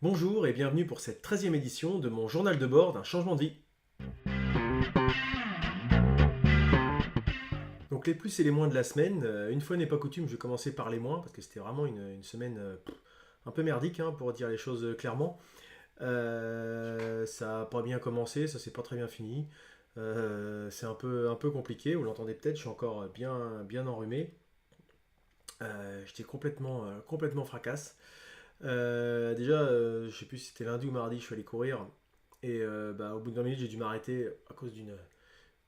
Bonjour et bienvenue pour cette 13e édition de mon journal de bord d'un changement de vie. Donc les plus et les moins de la semaine, une fois n'est pas coutume, je vais commencer par les moins parce que c'était vraiment une semaine un peu merdique pour dire les choses clairement. Ça a pas bien commencé, ça s'est pas très bien fini. C'est un peu compliqué, vous l'entendez peut-être, je suis encore bien enrhumé. J'étais complètement fracasse. Déjà, je sais plus si c'était lundi ou mardi, je suis allé courir. Et au bout de 20 minutes, j'ai dû m'arrêter à cause d'une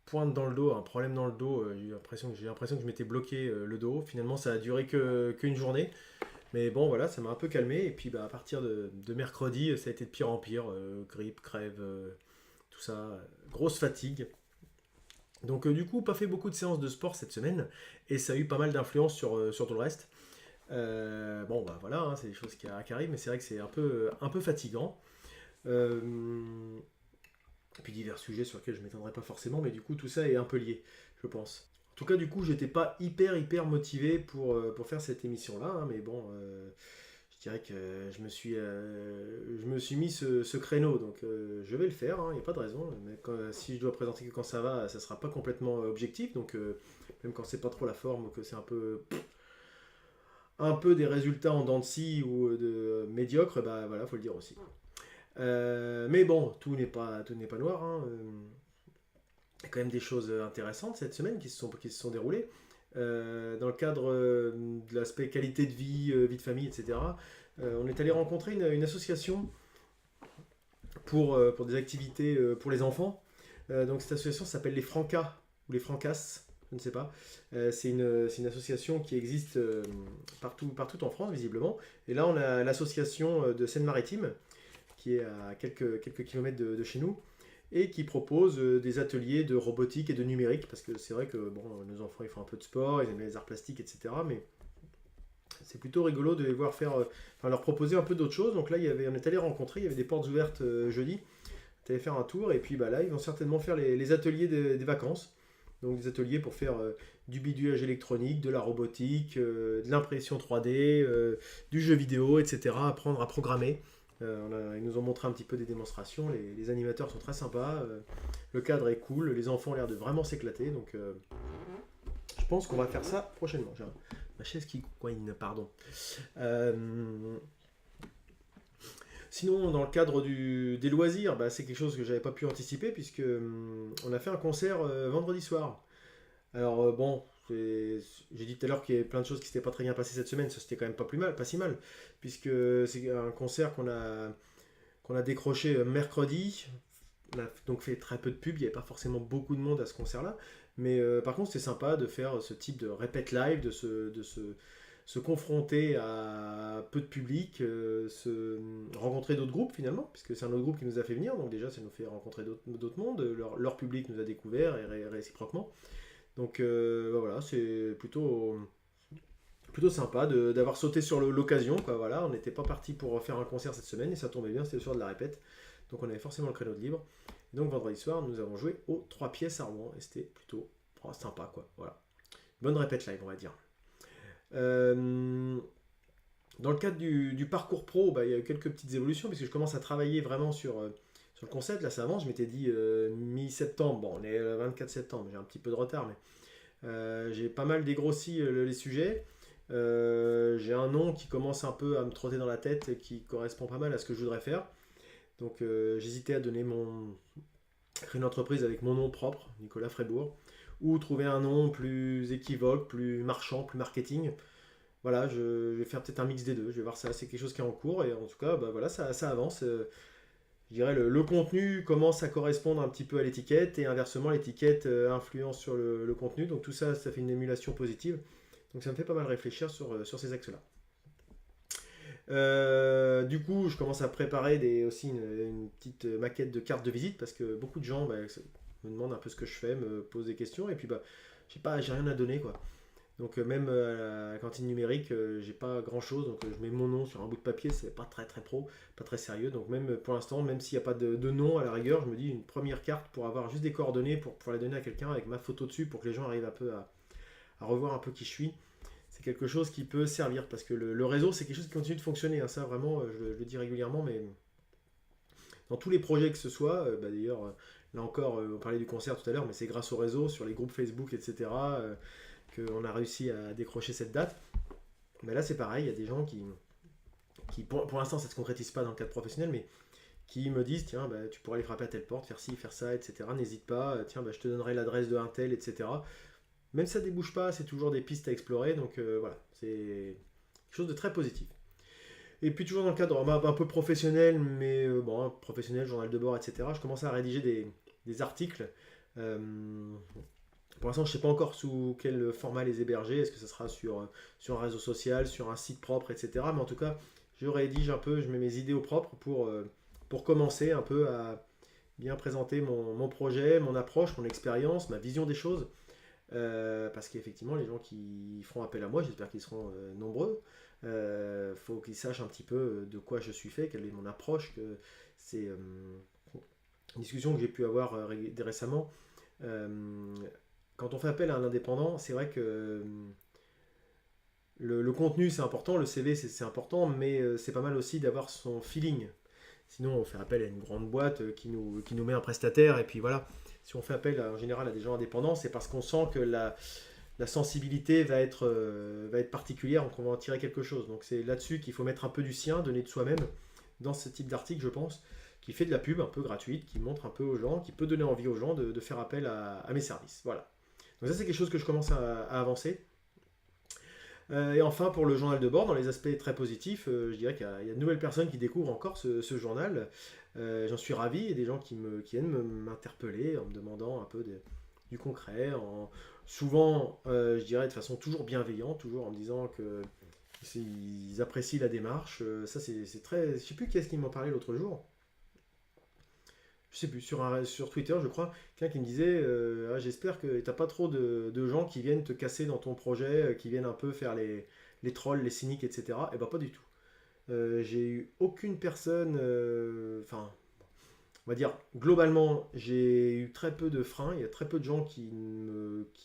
pointe dans le dos, un problème dans le dos. J'ai l'impression que je m'étais bloqué le dos. Finalement, ça a duré qu'une journée. Mais bon, voilà, ça m'a un peu calmé. Et puis, à partir de mercredi, ça a été de pire en pire. Grippe, crève, tout ça. Grosse fatigue. Donc, du coup, pas fait beaucoup de séances de sport cette semaine. Et ça a eu pas mal d'influence sur tout le reste. Bon, voilà, c'est des choses qui arrivent. Mais c'est vrai que c'est un peu fatigant. Euh, et puis divers sujets sur lesquels je ne m'étendrai pas forcément, mais du coup tout ça est un peu lié, je pense. En tout cas, du coup, j'étais pas hyper motivé pour faire cette émission-là, mais bon, je dirais que je me suis mis ce créneau, donc je vais le faire, il n'y a pas de raison. Mais si je dois présenter que quand ça va, ça sera pas complètement objectif, donc même quand c'est pas trop la forme ou que c'est un peu des résultats en dents de scie ou de médiocres, bah voilà, faut le dire aussi. Mais bon, tout n'est pas noir. Il y a quand même des choses intéressantes cette semaine qui se sont déroulées. Dans le cadre de l'aspect qualité de vie, vie de famille, etc., on est allé rencontrer une association pour des activités pour les enfants. Donc cette association s'appelle les Francas ou les Francas, je ne sais pas. C'est une association qui existe partout en France, visiblement. Et là, on a l'association de Seine-Maritime, qui est à quelques kilomètres de chez nous, et qui propose des ateliers de robotique et de numérique, parce que c'est vrai que bon, nos enfants ils font un peu de sport, ils aiment les arts plastiques, etc. Mais c'est plutôt rigolo de les voir faire, enfin leur proposer un peu d'autres choses. Donc là, on est allé rencontrer, il y avait des portes ouvertes jeudi, on est allé faire un tour, et puis là, ils vont certainement faire les ateliers des vacances. Donc des ateliers pour faire du bidouillage électronique, de la robotique, de l'impression 3D, du jeu vidéo, etc. Apprendre à programmer. Ils nous ont montré un petit peu des démonstrations. Les animateurs sont très sympas. Le cadre est cool. Les enfants ont l'air de vraiment s'éclater. Donc, je pense qu'on va faire ça prochainement. J'ai ma chaise qui coine, pardon. Euh, Sinon, dans le cadre des loisirs, c'est quelque chose que j'avais pas pu anticiper puisque on a fait un concert vendredi soir. Alors bon, j'ai dit tout à l'heure qu'il y avait plein de choses qui s'étaient pas très bien passées cette semaine, ça c'était quand même pas si mal, puisque c'est un concert qu'on a décroché mercredi. On a donc fait très peu de pub, il n'y avait pas forcément beaucoup de monde à ce concert-là, mais par contre c'était sympa de faire ce type de répète live, de se confronter à peu de public, rencontrer d'autres groupes finalement, puisque c'est un autre groupe qui nous a fait venir, donc déjà ça nous fait rencontrer d'autres mondes, leur public nous a découvert et réciproquement. Donc voilà, c'est plutôt sympa d'avoir sauté sur l'occasion, quoi. Voilà, on n'était pas parti pour faire un concert cette semaine et ça tombait bien, c'était le soir de la répète. Donc on avait forcément le créneau de libre. Et donc vendredi soir, nous avons joué aux 3 pièces à Rouen et c'était plutôt sympa, quoi. Voilà. Bonne répète live, on va dire. Euh, Dans le cadre du parcours pro, il y a eu quelques petites évolutions puisque je commence à travailler vraiment sur le concept. Là, ça avance. Je m'étais dit mi-septembre. Bon, on est le 24 septembre. J'ai un petit peu de retard, mais j'ai pas mal dégrossi les sujets. J'ai un nom qui commence un peu à me trotter dans la tête et qui correspond pas mal à ce que je voudrais faire. Donc j'hésitais à créer une entreprise avec mon nom propre, Nicolas Frébourg, ou trouver un nom plus équivoque, plus marchand, plus marketing. Voilà, je vais faire peut-être un mix des deux. Je vais voir ça. C'est quelque chose qui est en cours et en tout cas, voilà, ça avance. Je dirais le contenu commence à correspondre un petit peu à l'étiquette et inversement l'étiquette influence sur le contenu. Donc tout ça, ça fait une émulation positive. Donc ça me fait pas mal réfléchir sur ces axes-là. Du coup, je commence à préparer aussi une petite maquette de carte de visite parce que beaucoup de gens me demandent un peu ce que je fais, me posent des questions et puis j'ai rien à donner quoi. Donc même à la cantine numérique, j'ai pas grand chose, donc je mets mon nom sur un bout de papier, c'est pas très très pro, pas très sérieux. Donc même pour l'instant, même s'il n'y a pas de nom à la rigueur, je me dis une première carte pour avoir juste des coordonnées pour pouvoir les donner à quelqu'un avec ma photo dessus pour que les gens arrivent un peu à revoir un peu qui je suis. C'est quelque chose qui peut servir, parce que le réseau, c'est quelque chose qui continue de fonctionner, hein. Ça, vraiment, je le dis régulièrement, mais dans tous les projets que ce soit, d'ailleurs, là encore, on parlait du concert tout à l'heure, mais c'est grâce au réseau, sur les groupes Facebook, etc., qu'on a réussi à décrocher cette date. Mais là, c'est pareil, il y a des gens qui pour l'instant, ça ne se concrétise pas dans le cadre professionnel, mais qui me disent, tiens, tu pourrais aller frapper à telle porte, faire ci, faire ça, etc. N'hésite pas, tiens, je te donnerai l'adresse de un tel, etc. Même si ça ne débouche pas, c'est toujours des pistes à explorer, donc voilà, c'est quelque chose de très positif. Et puis toujours dans le cadre un peu professionnel, mais bon, professionnel, journal de bord, etc., je commence à rédiger des articles. Euh, pour l'instant, je ne sais pas encore sous quel format les héberger. Est-ce que ça sera sur un réseau social, sur un site propre, etc. Mais en tout cas, je rédige un peu, je mets mes idées au propre pour commencer un peu à bien présenter mon projet, mon approche, mon expérience, ma vision des choses. Parce qu'effectivement, les gens qui feront appel à moi, j'espère qu'ils seront nombreux, faut qu'ils sachent un petit peu de quoi je suis fait, quelle est mon approche. Que c'est une discussion que j'ai pu avoir récemment. Euh, Quand on fait appel à un indépendant, c'est vrai que le contenu c'est important, le CV c'est important, mais c'est pas mal aussi d'avoir son feeling. Sinon, on fait appel à une grande boîte qui nous met un prestataire, et puis voilà. Si on fait appel en général à des gens indépendants, c'est parce qu'on sent que la sensibilité va être particulière, donc on va en tirer quelque chose. Donc c'est là-dessus qu'il faut mettre un peu du sien, donner de soi-même, dans ce type d'article, je pense, qui fait de la pub un peu gratuite, qui montre un peu aux gens, qui peut donner envie aux gens de faire appel à mes services. Voilà. Donc ça, c'est quelque chose que je commence à avancer. Et enfin, pour le journal de bord, dans les aspects très positifs, je dirais qu'il y a de nouvelles personnes qui découvrent encore ce journal. J'en suis ravi. Il y a des gens qui viennent m'interpeller en me demandant un peu du concret, souvent, je dirais de façon toujours bienveillante, toujours en me disant qu'ils apprécient la démarche. Ça, c'est très. Je sais plus qui est-ce qui m'en parlait l'autre jour. Je sais plus, sur Twitter, je crois, quelqu'un qui me disait ah, j'espère que t'as pas trop de gens qui viennent te casser dans ton projet, qui viennent un peu faire les trolls, les cyniques, etc. Et bah, pas du tout. J'ai eu aucune personne, enfin, on va dire, globalement, j'ai eu très peu de freins. Il y a très peu de gens qui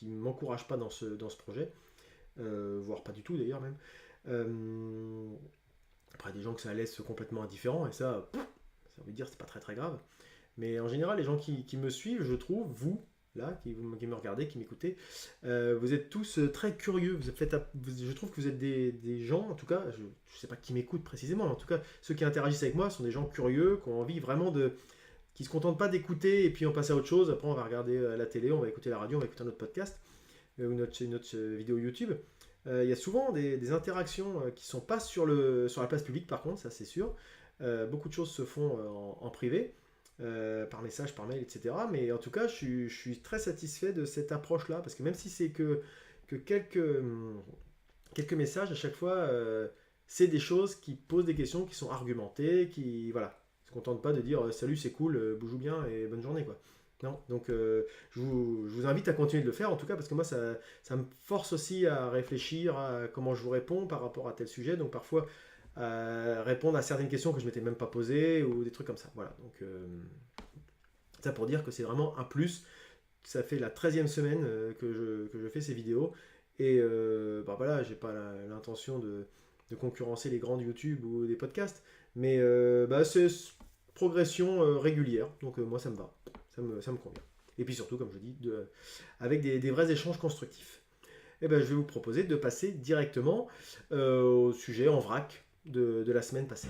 m'encouragent pas dans ce projet, voire pas du tout d'ailleurs même. Après, des gens que ça laisse complètement indifférents, et ça veut dire c'est pas très très grave. Mais en général, les gens qui me suivent, je trouve, vous, là, qui me regardez, qui m'écoutez, vous êtes tous très curieux. Je trouve que vous êtes des gens, en tout cas, je ne sais pas qui m'écoute précisément, mais en tout cas, ceux qui interagissent avec moi sont des gens curieux, qui ont envie vraiment qui ne se contentent pas d'écouter et puis on passe à autre chose. Après, on va regarder la télé, on va écouter la radio, on va écouter un autre podcast ou notre vidéo YouTube. Il y a souvent des interactions qui ne sont pas sur la place publique, par contre, ça c'est sûr. Beaucoup de choses se font en privé. Par message, par mail, etc. Mais en tout cas, je suis très satisfait de cette approche-là, parce que même si c'est que quelques messages à chaque fois, c'est des choses qui posent des questions, qui sont argumentées, qui voilà, se contentent pas de dire salut, c'est cool, joue bien et bonne journée quoi. Non, donc je vous invite à continuer de le faire en tout cas parce que moi ça me force aussi à réfléchir à comment je vous réponds par rapport à tel sujet. Donc parfois répondre à certaines questions que je m'étais même pas posées ou des trucs comme ça. Voilà, donc ça pour dire que c'est vraiment un plus. Ça fait la 13e semaine que je fais ces vidéos et voilà, j'ai pas l'intention de concurrencer les grands de YouTube ou des podcasts, mais c'est progression régulière, donc moi ça me va, ça me convient. Et puis surtout, comme je dis, avec des vrais échanges constructifs. Et je vais vous proposer de passer directement au sujet en vrac de la semaine passée.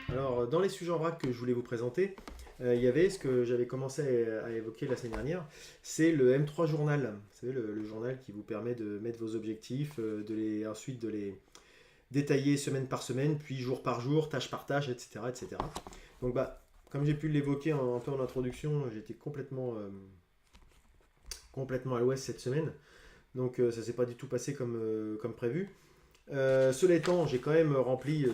Alors, dans les sujets en vrac que je voulais vous présenter, il y avait ce que j'avais commencé à évoquer la semaine dernière, c'est le M3 Journal. Vous savez, le journal qui vous permet de mettre vos objectifs, ensuite de les détailler semaine par semaine, puis jour par jour, tâche par tâche, etc. etc. Donc, comme j'ai pu l'évoquer un peu en introduction, j'étais complètement à l'ouest cette semaine. Donc ça s'est pas du tout passé comme prévu. Cela étant, j'ai quand même rempli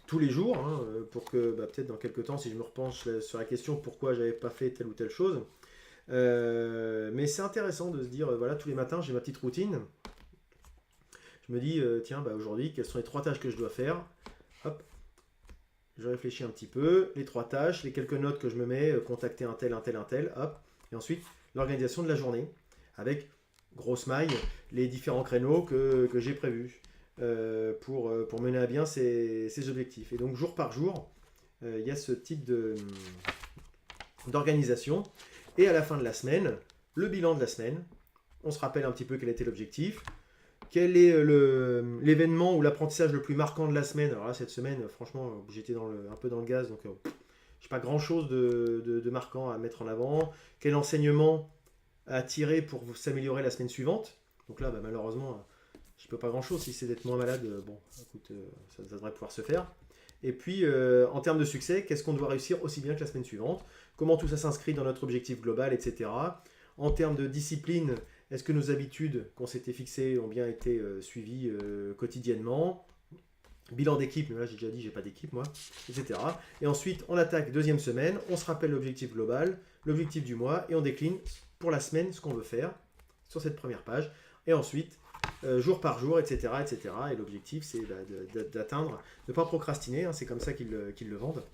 tous les jours, hein, pour que peut-être dans quelques temps, si je me repenche sur la question pourquoi j'avais pas fait telle ou telle chose. Mais c'est intéressant de se dire, voilà, tous les matins j'ai ma petite routine. Je me dis, tiens, aujourd'hui, quelles sont les 3 tâches que je dois faire? Hop, je réfléchis un petit peu, les 3 tâches, les quelques notes que je me mets, contacter un tel, hop, et ensuite l'organisation de la journée, avec grosse maille les différents créneaux que j'ai prévus pour mener à bien ces objectifs. Et donc jour par jour, il y a ce type d'organisation. Et à la fin de la semaine, le bilan de la semaine, on se rappelle un petit peu quel était l'objectif, quel est l'événement ou l'apprentissage le plus marquant de la semaine. Alors là, cette semaine, franchement, j'étais un peu dans le gaz, donc je n'ai pas grand-chose de marquant à mettre en avant. Quel enseignement à tirer pour s'améliorer la semaine suivante. Donc là, malheureusement, je ne peux pas grand-chose. Si c'est d'être moins malade, bon, écoute, ça devrait pouvoir se faire. Et puis, en termes de succès, qu'est-ce qu'on doit réussir aussi bien que la semaine suivante? Comment tout ça s'inscrit dans notre objectif global, etc. En termes de discipline, est-ce que nos habitudes qu'on s'était fixées ont bien été suivies quotidiennement? Bilan d'équipe, mais là j'ai déjà dit j'ai pas d'équipe moi, etc. Et ensuite on attaque deuxième semaine, on se rappelle l'objectif global, l'objectif du mois, et on décline pour la semaine ce qu'on veut faire sur cette première page. Et ensuite, jour par jour, etc. etc. Et l'objectif c'est d'atteindre, de ne pas procrastiner, hein, c'est comme ça qu'ils le vendent,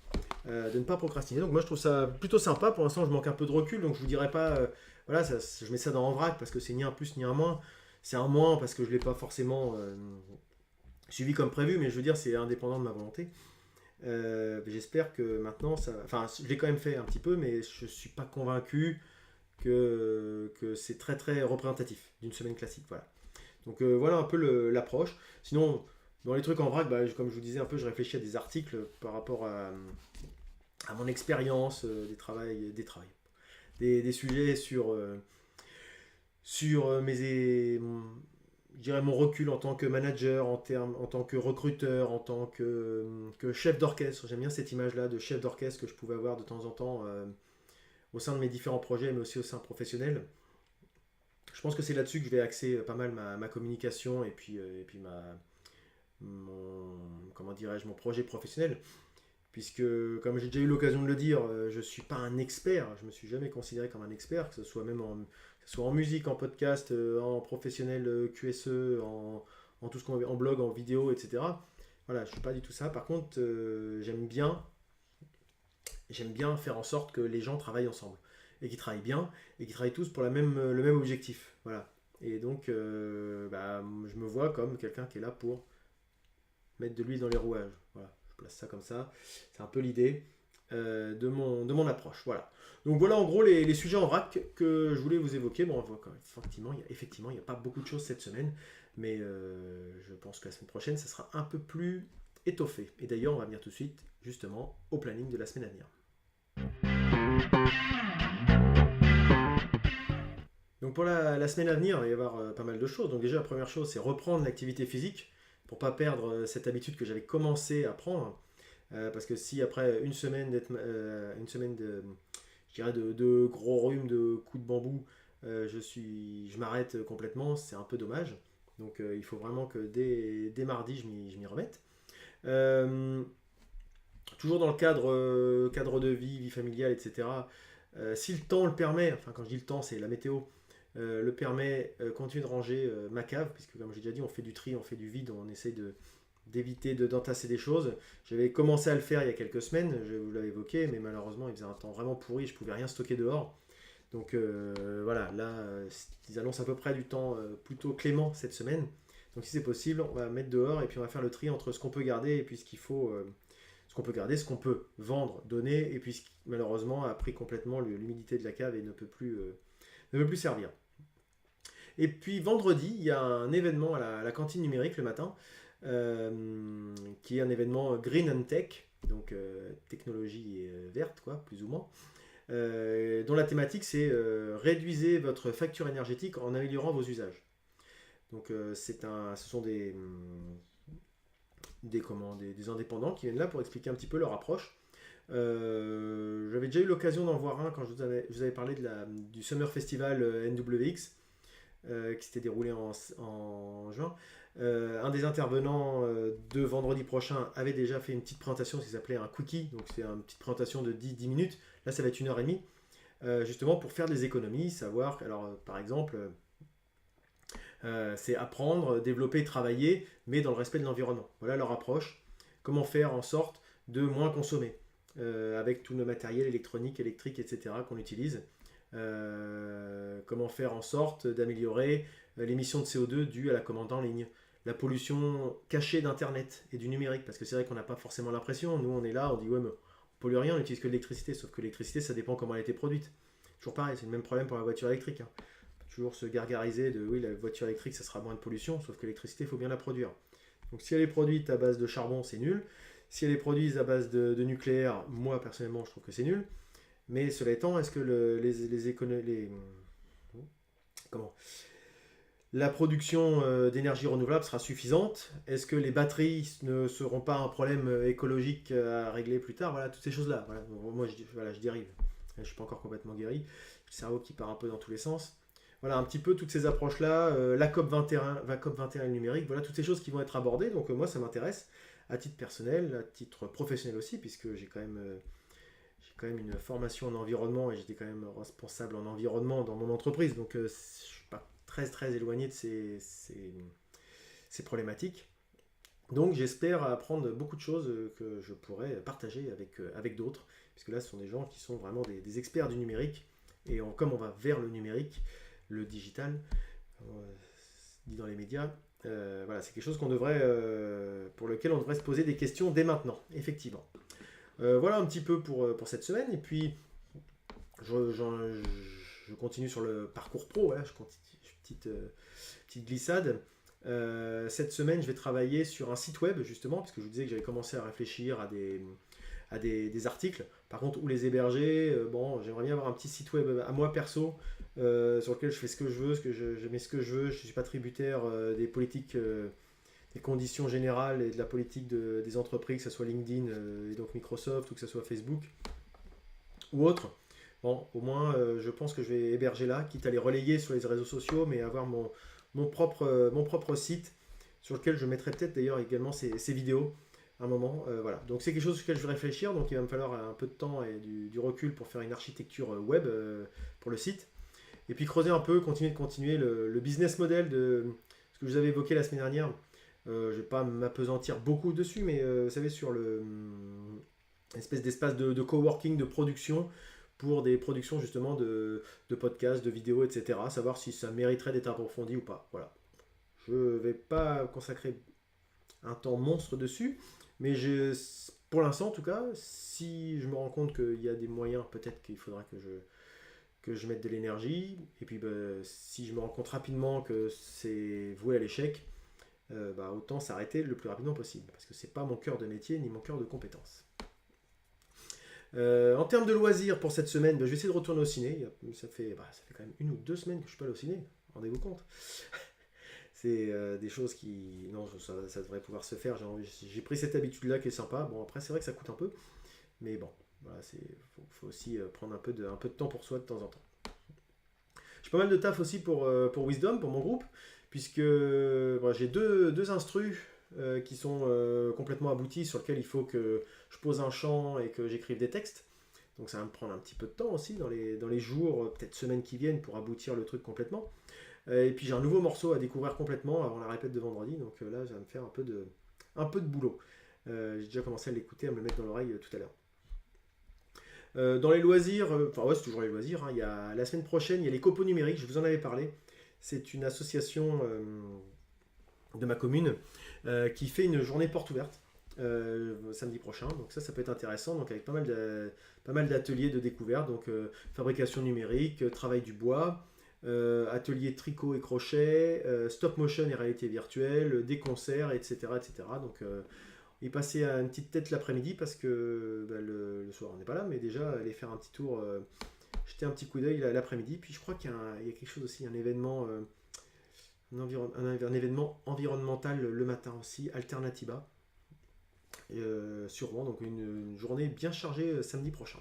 de ne pas procrastiner. Donc moi je trouve ça plutôt sympa, pour l'instant je manque un peu de recul, donc je vous dirais pas, voilà, je mets ça dans en vrac parce que c'est ni un plus ni un moins, c'est un moins parce que je ne l'ai pas forcément suivi comme prévu, mais je veux dire c'est indépendant de ma volonté. J'espère que maintenant, enfin je l'ai quand même fait un petit peu, mais je ne suis pas convaincu que c'est très très représentatif d'une semaine classique. Voilà. Donc voilà un peu l'approche. Sinon, dans les trucs en vrac, comme je vous disais un peu, je réfléchis à des articles par rapport à mon expérience, des sujets sur je dirais mon recul en tant que manager, en tant que recruteur, en tant que chef d'orchestre. J'aime bien cette image-là de chef d'orchestre que je pouvais avoir de temps en temps au sein de mes différents projets, mais aussi au sein professionnel. Je pense que c'est là-dessus que je vais axer pas mal ma communication et puis comment dirais-je, mon projet professionnel. Puisque, comme j'ai déjà eu l'occasion de le dire, je ne suis pas un expert, je ne me suis jamais considéré comme un expert, que ce soit même en musique, en podcast, en professionnel QSE, en tout ce qu'on en blog, en vidéo, etc. Voilà, je ne suis pas du tout ça. Par contre, j'aime bien faire en sorte que les gens travaillent ensemble et qu'ils travaillent bien et qu'ils travaillent tous pour le même objectif. Voilà. Et donc, je me vois comme quelqu'un qui est là pour mettre de l'huile dans les rouages. Voilà, je place ça comme ça. C'est un peu l'idée de mon approche. Voilà. Donc voilà en gros les sujets en vrac que je voulais vous évoquer. Bon, on voit effectivement, il n'y a pas beaucoup de choses cette semaine, mais je pense que la semaine prochaine, ça sera un peu plus étoffé. Et d'ailleurs, on va venir tout de suite justement au planning de la semaine à venir. Donc pour la semaine à venir, il va y avoir pas mal de choses. Donc déjà, la première chose, c'est reprendre l'activité physique pour ne pas perdre cette habitude que j'avais commencé à prendre. Parce que si après une semaine de gros rhume, de coups de bambou, je m'arrête complètement, c'est un peu dommage. Donc il faut vraiment que dès mardi, je m'y remette. Toujours dans le cadre de vie familiale, etc. Si le temps le permet, enfin quand je dis le temps, c'est la météo, le permet, continuer de ranger ma cave, puisque comme j'ai déjà dit, on fait du tri, on fait du vide, on essaye d'éviter d'entasser des choses. J'avais commencé à le faire il y a quelques semaines, je vous l'avais évoqué, mais malheureusement il faisait un temps vraiment pourri, je ne pouvais rien stocker dehors. Donc voilà, là ils annoncent à peu près du temps plutôt clément cette semaine. Donc si c'est possible, on va mettre dehors et puis on va faire le tri entre ce qu'on peut garder et puis ce qu'il faut, ce qu'on peut garder, ce qu'on peut vendre, donner, et puis ce qui malheureusement a pris complètement l'humidité de la cave et ne peut plus servir. Et puis vendredi, il y a un événement à la cantine numérique le matin, qui est un événement Green and Tech, donc technologie verte, quoi, plus ou moins, dont la thématique c'est réduisez votre facture énergétique en améliorant vos usages. Donc ce sont des indépendants qui viennent là pour expliquer un petit peu leur approche. J'avais déjà eu l'occasion d'en voir un quand je vous avais parlé du Summer Festival NWX, qui s'était déroulé en juin. Un des intervenants de vendredi prochain avait déjà fait une petite présentation, ce qui s'appelait un quickie, donc c'est une petite présentation de 10 minutes. Là ça va être 1h30, justement pour faire des économies, savoir, alors par exemple, c'est apprendre, développer, travailler, mais dans le respect de l'environnement. Voilà leur approche. Comment faire en sorte de moins consommer avec tout le matériel électronique, électrique, etc. qu'on utilise. comment faire en sorte d'améliorer l'émission de CO2 due à la commande en ligne, la pollution cachée d'Internet et du numérique, parce que c'est vrai qu'on n'a pas forcément l'impression, nous on est là, on dit ouais mais on pollue rien, on n'utilise que de l'électricité, sauf que l'électricité ça dépend comment elle a été produite. Toujours pareil, c'est le même problème pour la voiture électrique. Hein. Toujours se gargariser de oui la voiture électrique ça sera moins de pollution, sauf que l'électricité il faut bien la produire. Donc si elle est produite à base de charbon c'est nul, si elle est produite à base de nucléaire, moi personnellement je trouve que c'est nul, mais cela étant, est-ce que comment la production d'énergie renouvelable sera suffisante? Est-ce que les batteries ne seront pas un problème écologique à régler plus tard? Voilà, toutes ces choses-là. Voilà. Donc, moi, je dérive. Je ne suis pas encore complètement guéri. Le cerveau qui part un peu dans tous les sens. Voilà, un petit peu toutes ces approches-là. La COP 21 numérique. Voilà, toutes ces choses qui vont être abordées. Donc, moi, ça m'intéresse à titre personnel, à titre professionnel aussi, puisque j'ai quand même une formation en environnement et j'étais quand même responsable en environnement dans mon entreprise. Donc, je ne suis pas très éloigné de ces problématiques. Donc j'espère apprendre beaucoup de choses que je pourrais partager avec d'autres, puisque là ce sont des gens qui sont vraiment des experts du numérique, et comme on va vers le numérique, le digital, dit dans les médias, voilà, c'est quelque chose pour lequel on devrait se poser des questions dès maintenant, effectivement. Voilà un petit peu pour cette semaine, et puis je continue sur le parcours pro, hein, je continue, petite glissade. Cette semaine, je vais travailler sur un site web, justement, parce que je vous disais que j'avais commencé à réfléchir à des articles. Par contre, où les héberger, bon, j'aimerais bien avoir un petit site web à moi perso, sur lequel je fais ce que je veux, je mets ce que je veux, je ne suis pas tributaire des politiques, des conditions générales et de la politique des entreprises, que ce soit LinkedIn et donc Microsoft, ou que ce soit Facebook, ou autre. Bon, au moins, je pense que je vais héberger là, quitte à les relayer sur les réseaux sociaux, mais avoir mon propre site sur lequel je mettrai peut-être d'ailleurs également ces vidéos à un moment. Voilà. Donc c'est quelque chose sur lequel je vais réfléchir, donc il va me falloir un peu de temps et du recul pour faire une architecture web pour le site. Et puis creuser un peu, continuer le business model de ce que je vous avais évoqué la semaine dernière. Je ne vais pas m'apesantir beaucoup dessus, mais vous savez, sur espèce d'espace de coworking, de production, pour des productions justement de podcasts, de vidéos, etc. Savoir si ça mériterait d'être approfondi ou pas. Voilà. Je ne vais pas consacrer un temps monstre dessus, mais pour l'instant en tout cas, si je me rends compte qu'il y a des moyens, peut-être qu'il faudra que je mette de l'énergie, et puis si je me rends compte rapidement que c'est voué à l'échec, autant s'arrêter le plus rapidement possible, parce que c'est pas mon cœur de métier ni mon cœur de compétence. En termes de loisirs pour cette semaine, je vais essayer de retourner au ciné. Ça fait quand même 1 ou 2 semaines que je suis pas allé au ciné, rendez-vous compte. C'est des choses qui... Non, ça devrait pouvoir se faire. J'ai pris cette habitude-là qui est sympa. Bon, après, c'est vrai que ça coûte un peu. Mais bon, voilà, faut aussi prendre un peu de temps pour soi de temps en temps. J'ai pas mal de taf aussi pour Wisdom, pour mon groupe, puisque j'ai deux instrus qui sont complètement aboutis, sur lesquels il faut que je pose un chant et que j'écrive des textes. Donc ça va me prendre un petit peu de temps aussi dans les jours, peut-être semaines qui viennent, pour aboutir le truc complètement. Et puis j'ai un nouveau morceau à découvrir complètement avant la répète de vendredi, donc là ça va me faire un peu de boulot. J'ai déjà commencé à l'écouter, à me le mettre dans l'oreille tout à l'heure. Dans les loisirs, c'est toujours les loisirs, hein, la semaine prochaine il y a les copeaux numériques, je vous en avais parlé. C'est une association de ma commune qui fait une journée porte ouverte samedi prochain, donc ça peut être intéressant, donc avec pas mal d'ateliers de découverte, donc fabrication numérique, travail du bois, atelier tricot et crochet, stop motion et réalité virtuelle, des concerts, etc. Donc y passer à une petite tête l'après-midi, parce que le soir on n'est pas là, mais déjà aller faire un petit tour, jeter un petit coup d'œil l'après-midi. Puis je crois qu'il y a quelque chose aussi, un événement, un événement environnemental le matin aussi, Alternativa, sûrement, donc une journée bien chargée samedi prochain.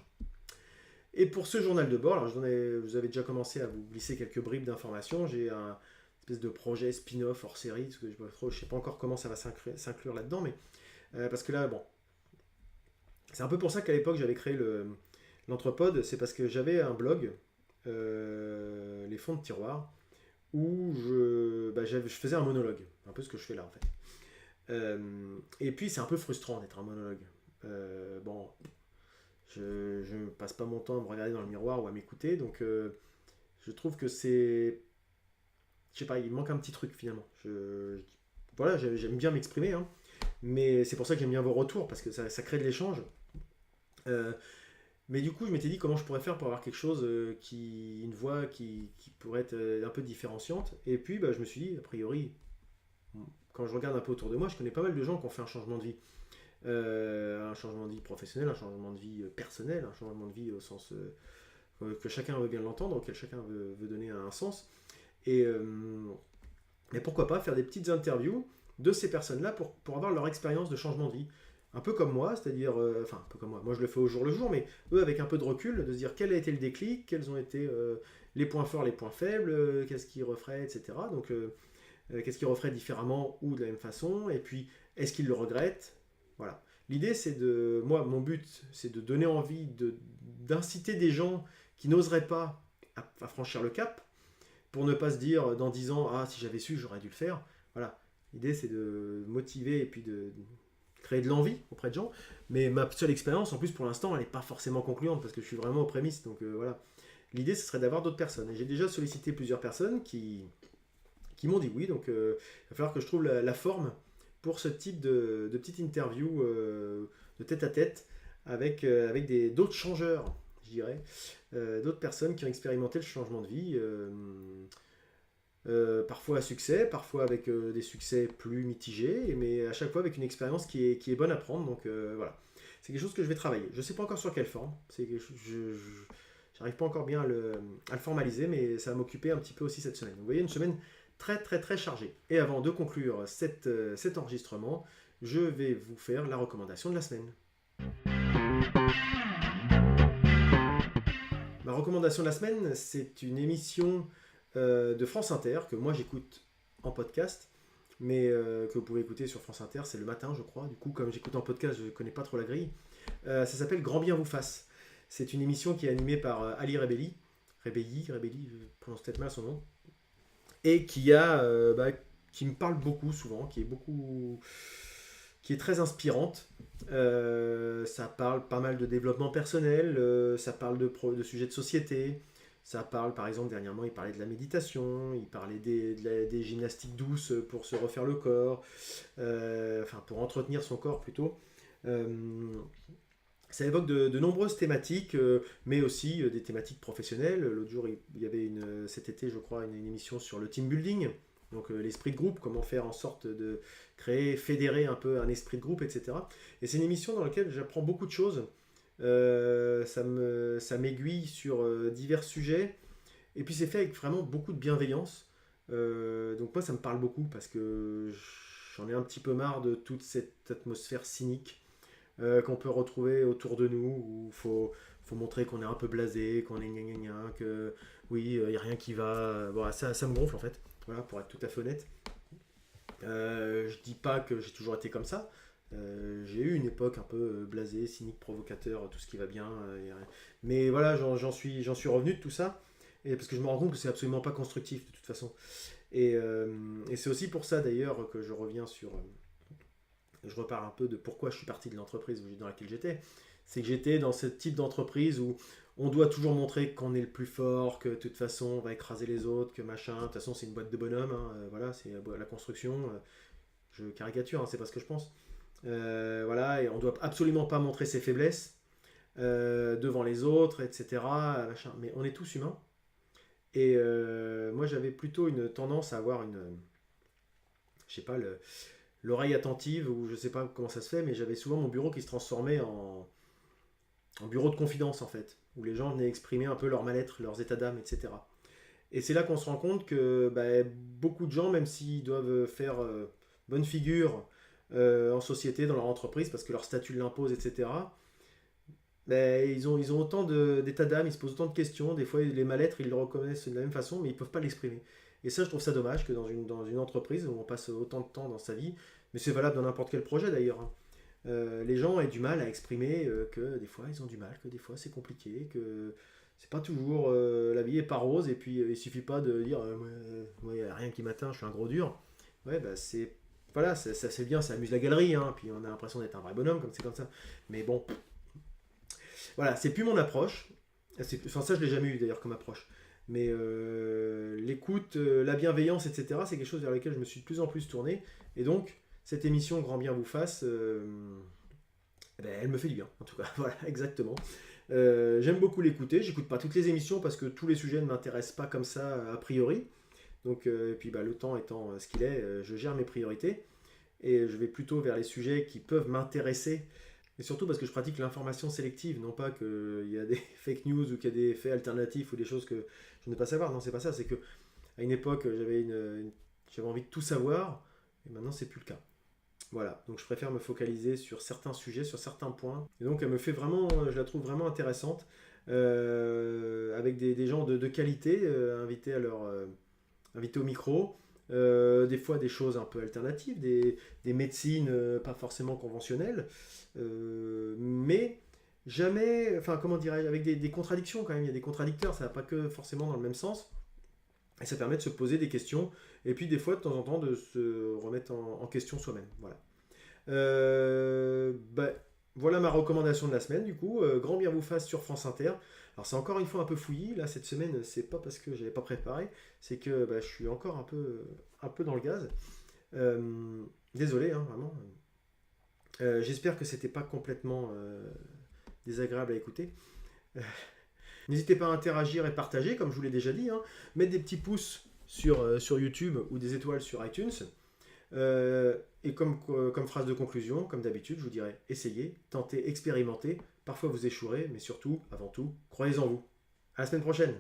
Et pour ce journal de bord, alors vous avez déjà commencé à vous glisser quelques bribes d'informations. J'ai un espèce de projet spin-off hors série, parce que je ne sais pas encore comment ça va s'inclure là-dedans, mais parce que là, bon, c'est un peu pour ça qu'à l'époque j'avais créé l'Entrepode, c'est parce que j'avais un blog, les fonds de tiroir, où je faisais un monologue, un peu ce que je fais là en fait. Et puis c'est un peu frustrant d'être un monologue. Bon, Je ne passe pas mon temps à me regarder dans le miroir ou à m'écouter. Donc je trouve que c'est... Je sais pas, il manque un petit truc finalement. Voilà, j'aime bien m'exprimer, hein, mais c'est pour ça que j'aime bien vos retours, parce que ça crée de l'échange. Euh, mais du coup, je m'étais dit comment je pourrais faire pour avoir quelque chose une voix qui pourrait être un peu différenciante. Et puis, bah, je me suis dit, a priori, quand je regarde un peu autour de moi, je connais pas mal de gens qui ont fait un changement de vie. Un changement de vie professionnel, un changement de vie personnel, un changement de vie au sens que chacun veut bien l'entendre, auquel chacun veut donner un sens. Et, mais pourquoi pas faire des petites interviews de ces personnes-là pour avoir leur expérience de changement de vie. Un peu comme moi, c'est-à-dire, enfin, un peu comme moi je le fais au jour le jour, mais eux avec un peu de recul, de se dire quel a été le déclic, quels ont été les points forts, les points faibles, qu'est-ce qu'ils referaient, etc. Donc, qu'est-ce qu'ils referaient différemment ou de la même façon, et puis est-ce qu'ils le regrettent. Voilà. L'idée, c'est de. Moi, mon but, c'est de donner envie, d'inciter des gens qui n'oseraient pas à franchir le cap, pour ne pas se dire dans 10 ans, ah, si j'avais su, j'aurais dû le faire. Voilà. L'idée, c'est de motiver et puis de créer de l'envie auprès de gens. Mais ma seule expérience, en plus, pour l'instant, elle n'est pas forcément concluante parce que je suis vraiment aux prémices. Donc voilà. L'idée, ce serait d'avoir d'autres personnes. Et j'ai déjà sollicité plusieurs personnes qui m'ont dit oui. Donc il va falloir que je trouve la forme pour ce type de petite interview de tête à tête avec d'autres changeurs, je dirais, d'autres personnes qui ont expérimenté le changement de vie, parfois à succès, parfois avec des succès plus mitigés, mais à chaque fois avec une expérience qui est bonne à prendre. Donc voilà, c'est quelque chose que je vais travailler. Je ne sais pas encore sur quelle forme, j'arrive pas encore bien à le formaliser, mais ça va m'occuper un petit peu aussi cette semaine. Donc, vous voyez, une semaine très très très chargée. Et avant de conclure cet enregistrement, je vais vous faire la recommandation de la semaine. Ma recommandation de la semaine, c'est une émission de France Inter que moi j'écoute en podcast, mais que vous pouvez écouter sur France Inter, c'est le matin je crois. Du coup, comme j'écoute en podcast, je ne connais pas trop la grille. Ça s'appelle Grand bien vous fasse. C'est une émission qui est animée par Ali Rebelli, je prononce peut-être mal son nom, et qui me parle beaucoup souvent, qui est très inspirante. Ça parle pas mal de développement personnel, ça parle de sujets de société, ça parle par exemple dernièrement il parlait de la méditation, il parlait des gymnastiques douces pour se refaire le corps, enfin pour entretenir son corps plutôt. Ça évoque de nombreuses thématiques, mais aussi des thématiques professionnelles. L'autre jour, il y avait cet été, je crois, une émission sur le team building, donc l'esprit de groupe, comment faire en sorte de créer, fédérer un peu un esprit de groupe, etc. Et c'est une émission dans laquelle j'apprends beaucoup de choses. Ça m'aiguille sur divers sujets. Et puis c'est fait avec vraiment beaucoup de bienveillance. Donc moi, ça me parle beaucoup parce que j'en ai un petit peu marre de toute cette atmosphère cynique qu'on peut retrouver autour de nous, où il faut montrer qu'on est un peu blasé, qu'on est gna gna gna, que oui, il n'y a rien qui va. Bon, ça me gonfle en fait, voilà, pour être tout à fait honnête. Je dis pas que j'ai toujours été comme ça. J'ai eu une époque un peu blasée, cynique, provocateur, tout ce qui va bien. Mais voilà, j'en suis revenu de tout ça. Et parce que je me rends compte que c'est absolument pas constructif de toute façon. Et c'est aussi pour ça d'ailleurs que je reviens sur. Je repars un peu de pourquoi je suis parti de l'entreprise dans laquelle j'étais. C'est que j'étais dans ce type d'entreprise où on doit toujours montrer qu'on est le plus fort, que de toute façon on va écraser les autres, que machin. De toute façon c'est une boîte de bonhomme, hein, voilà, c'est la construction. Je caricature, hein, c'est pas ce que je pense. Voilà, et on doit absolument pas montrer ses faiblesses devant les autres, etc. Machin. Mais on est tous humains. Et moi j'avais plutôt une tendance à avoir je sais pas, l'oreille attentive, ou je sais pas comment ça se fait, mais j'avais souvent mon bureau qui se transformait en bureau de confidence en fait, où les gens venaient exprimer un peu leur mal-être, leurs états d'âme, etc. Et c'est là qu'on se rend compte que beaucoup de gens, même s'ils doivent faire bonne figure en société, dans leur entreprise, parce que leur statut l'impose, etc., ils ont autant d'états d'âme, ils se posent autant de questions, des fois les mal-être, ils le reconnaissent de la même façon, mais ils ne peuvent pas l'exprimer. Et ça, je trouve ça dommage que dans une entreprise où on passe autant de temps dans sa vie, mais c'est valable dans n'importe quel projet d'ailleurs, hein, les gens aient du mal à exprimer que des fois ils ont du mal, que des fois c'est compliqué, que c'est pas toujours la vie est pas rose, et puis il suffit pas de dire ouais, y a rien qui m'atteint, je suis un gros dur. Ouais, c'est voilà, ça c'est bien, ça amuse la galerie, hein, puis on a l'impression d'être un vrai bonhomme comme c'est comme ça. Mais bon, Voilà, c'est plus mon approche. Enfin, ça, je l'ai jamais eu d'ailleurs comme approche. Mais l'écoute, la bienveillance, etc., c'est quelque chose vers lequel je me suis de plus en plus tourné. Et donc, cette émission Grand Bien vous fasse, eh ben, elle me fait du bien, en tout cas. Voilà, exactement. J'aime beaucoup l'écouter. J'écoute pas toutes les émissions parce que tous les sujets ne m'intéressent pas comme ça a priori. Donc, et puis le temps étant ce qu'il est, je gère mes priorités. Et je vais plutôt vers les sujets qui peuvent m'intéresser. Et surtout parce que je pratique l'information sélective, non pas qu'il y a des fake news ou qu'il y a des faits alternatifs ou des choses que je ne veux pas savoir. Non, c'est pas ça. C'est que à une époque, j'avais envie de tout savoir, et maintenant, c'est plus le cas. Voilà, donc je préfère me focaliser sur certains sujets, sur certains points. Et donc elle me fait vraiment, je la trouve vraiment intéressante, avec des gens de qualité, invités au micro. Des fois des choses un peu alternatives, des médecines pas forcément conventionnelles, mais jamais, enfin comment dirais-je, avec des contradictions quand même, il y a des contradicteurs, ça va pas que forcément dans le même sens, et ça permet de se poser des questions, et puis des fois de temps en temps de se remettre en question soi-même. Voilà. Bah, voilà ma recommandation de la semaine du coup, Grand Bien vous fasse sur France Inter. Alors c'est encore une fois un peu fouillis, là cette semaine c'est pas parce que j'avais pas préparé, c'est que je suis encore un peu dans le gaz. Désolé hein, vraiment. J'espère que c'était pas complètement désagréable à écouter. N'hésitez pas à interagir et partager comme je vous l'ai déjà dit, hein. Mettre des petits pouces sur YouTube ou des étoiles sur iTunes. Et comme phrase de conclusion, comme d'habitude, je vous dirais essayez, tentez, expérimentez. Parfois vous échouerez, mais surtout, avant tout, croyez en vous. À la semaine prochaine!